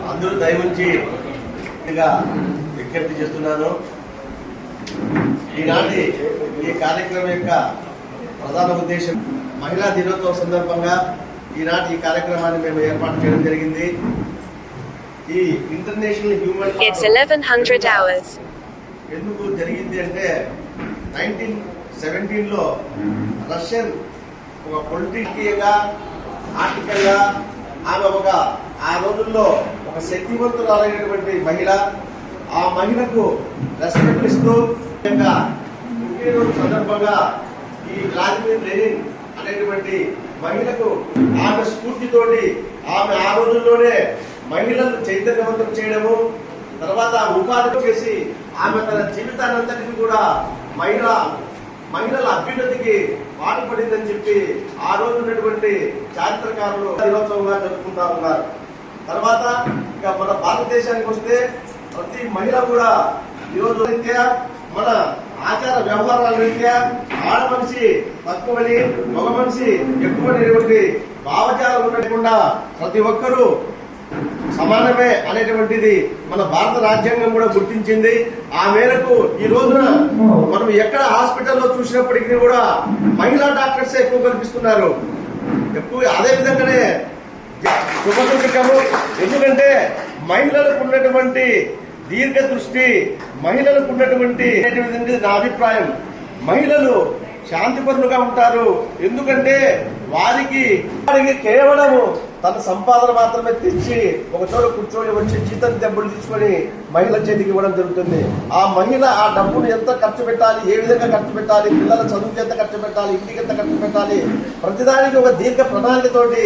అందరూ దయవుంచి విజ్ఞప్తి చేస్తున్నాను. ఈనాటి ఈ కార్యక్రమం యొక్క ప్రధాన ఉద్దేశం మహిళా దినోత్సవం సందర్భంగా ఈనాటి ఈ కార్యక్రమాన్ని మేము ఏర్పాటు చేయడం జరిగింది. ఈ ఇంటర్నేషనల్ హ్యూమన్ ఎందుకు జరిగింది అంటే 1917లో రష్యన్ ఒక పొలిటికల్గా ఆర్థికంగా ఆమె ఆ రోజుల్లో ఒక శక్తివంతురాలైనటువంటి మహిళ. ఆ మహిళకు రెస్పెక్ట్ ఇస్తూ పుట్టినరోజు సందర్భంగా ఈ వ్లాదిమిర్ లెనిన్ అనేటువంటి మహిళకు ఆమె స్ఫూర్తితోటి ఆమె ఆ రోజుల్లోనే మహిళలను చైతన్యవంతం చేయడము, తర్వాత ఉపాధి చేసి ఆమె తన జీవితాన్నంతటిని కూడా మహిళల అభ్యున్నతికి పాటుపడిందని చెప్పి ఆ రోజు ఉన్నటువంటి చారిత్రకారులు దినోత్సవంగా జరుపుకుంటా ఉన్నారు. తర్వాత ఇక మన భారతదేశానికి వస్తే ప్రతి మహిళ కూడా ఈరోజు రీత్యా మన ఆచార వ్యవహారాల రీత్యా ఆడ మనిషి తక్కువని మగ మనిషి ఎక్కువనేటువంటి భావజాలం ఉండకుండా ప్రతి ఒక్కరూ సమానమే అనేటువంటిది మన భారత రాజ్యాంగం కూడా గుర్తించింది. ఆ మేరకు ఈ రోజున మనం ఎక్కడ హాస్పిటల్లో చూసినప్పటికీ కూడా మహిళా డాక్టర్స్ ఎక్కువ కనిపిస్తున్నారు. అదే విధంగానే శుభసూచకము. ఎందుకంటే మహిళలకు ఉన్నటువంటి దీర్ఘ దృష్టి, మహిళలకు ఉన్నటువంటి నా అభిప్రాయం, మహిళలు శాంతిపరులుగా ఉంటారు. ఎందుకంటే వారికి కేవలం తన సంపాదన మాత్రమే తెచ్చి ఒక చోట కూర్చొని వచ్చి జీతం డబ్బులు తీసుకొని మహిళ చేతికి ఇవ్వడం జరుగుతుంది. ఆ మహిళ ఆ డబ్బును ఎంత ఖర్చు పెట్టాలి, ఏ విధంగా ఖర్చు పెట్టాలి, పిల్లల చదువుకి ఎంత ఖర్చు పెట్టాలి, ఇంటికి ఎంత ఖర్చు పెట్టాలి, ప్రతిదానికి ఒక దీర్ఘ ప్రణాళికతోటి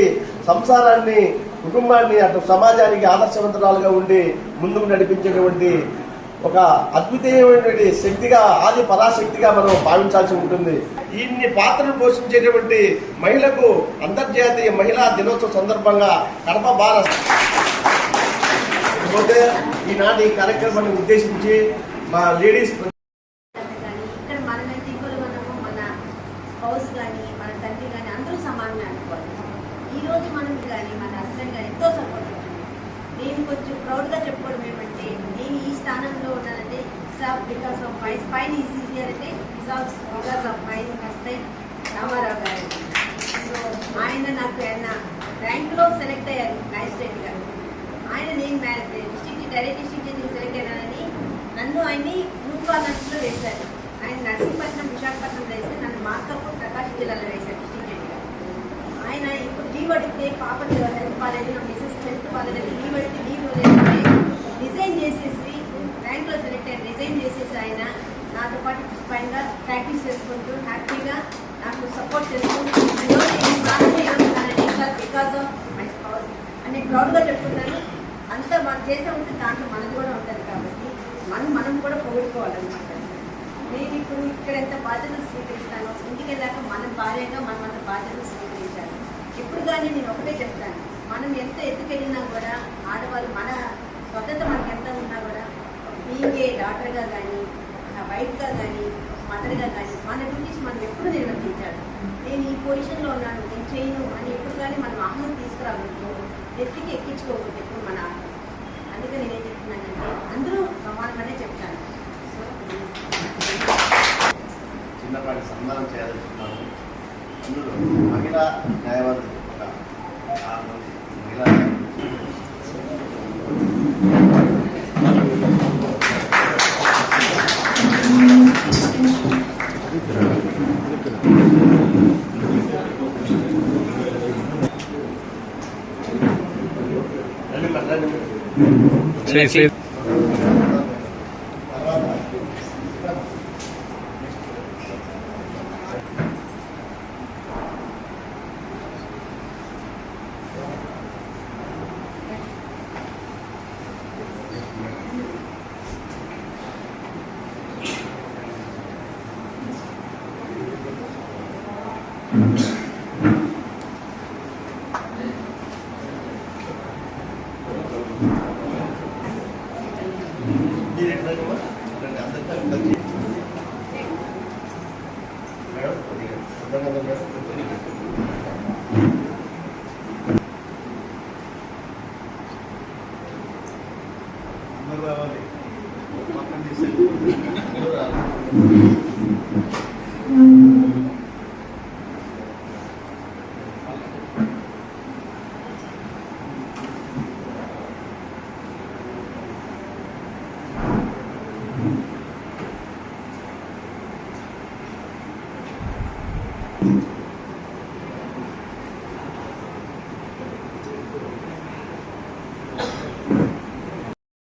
సంసారాన్ని, కుటుంబాన్ని, అటు సమాజానికి ఆదర్శవంతురాలుగా ఉండి ముందుకు నడిపించేటువంటి ఒక అద్భుతమైనటువంటి శక్తిగా, ఆది పరాశక్తిగా మనం భావించాల్సి ఉంటుంది. ఇన్ని పాత్రలు పోషించేటువంటి మహిళకు అంతర్జాతీయ మహిళా దినోత్సవం సందర్భంగా కడప పోతే ఈనాటి కార్యక్రమాన్ని ఉద్దేశించి మా లేడీస్ ఈరోజు మనం కానీ మన హస్బెండ్ కానీ ఎంతో సపోర్ట్. నేను కొంచెం ప్రౌడ్గా చెప్పుకోవడం ఏమంటే, నేను ఈ స్థానంలో ఉన్నానంటే because of my spine is easier అంటే because of my husband Ramarao garu. So ఆయన నాకు ర్యాంక్లో సెలెక్ట్ అయ్యారు మ్యాజిస్ట్రేట్ గారు. ఆయన నేను డైరెక్ట్ డిస్ట్రిక్ట్ జడ్జిని సెలెక్ట్ అయ్యానని నన్ను ఆయన్ని నూకానర్స్లో వేశారు. ఆయన నర్సీపట్నం, విశాఖపట్నం వేస్తే నన్ను మార్కాపూర్, ప్రకాశం జిల్లాలో వేశారు డిస్ట్రిక్ట్ జడ్జి గారు. ఆయన ఇప్పుడు లీవ్ అడిగితే పాప హెల్త్ బాగాలేదు, మిసెస్ హెల్త్ బాగాలేదు, లీవ్ అడిగితే లీవ్ రిజైన్ చేసేసి ర్యాంక్లో సెలెక్ట్ అయ్యి రిజైన్ చేసేసి ఆయన నాతో పాటు పైన ప్రాక్టీస్ చేసుకుంటూ హ్యాపీగా నాకు సపోర్ట్ చేసుకుంటూ బికాస్ ఆఫ్ మై పవర్ అని ప్రౌడ్గా చెప్పుకుంటాను. అంతా మనం చేసే ఉంటుంది, దాంట్లో మనది కూడా ఉంటుంది. కాబట్టి మనం కూడా పొగుడుకోవాలన్నమాట. నేను ఇప్పుడు ఇక్కడ ఎంత బాధ్యతలు స్వీకరిస్తానో ఇంటికి వెళ్ళాక మన భార్యగా మనం అంత బాధ్యతలు స్వీకరించాలి. ఇప్పుడు కానీ నేను ఒకటే చెప్తాను, మనం ఎంత ఎత్తుకెళ్ళినా కూడా ఆడవాళ్ళు మన స్వతంత్రం మనకి ఎంత ఉన్నా కూడా మీకే డాక్టర్గా కానీ, నా వైఫ్గా కానీ, మదర్గా కానీ మన డ్యూటీస్ మనం ఎప్పుడు నిర్వర్తించాలి. నేను ఈ పొజిషన్లో ఉన్నాను, నేను చేయను అని ఎప్పుడు కానీ మనం అహం తీసుకురాకూడదు, ఎత్తికి ఎక్కించుకోకూడదు ఎప్పుడు మన. అందుకని నేనేం చెప్తున్నానంటే అందరూ సమానంగానే చెప్తాను. చిన్నపాటి సన్మానం చేయాలనుకుంటున్నాను. అందులో మహిళా న్యాయవాదులు ఒక 6 మంది మహిళా గంగాధర్ గారు అందరూ రావాలి. పక్కన తీసేయండి. అందరూ రావాలి.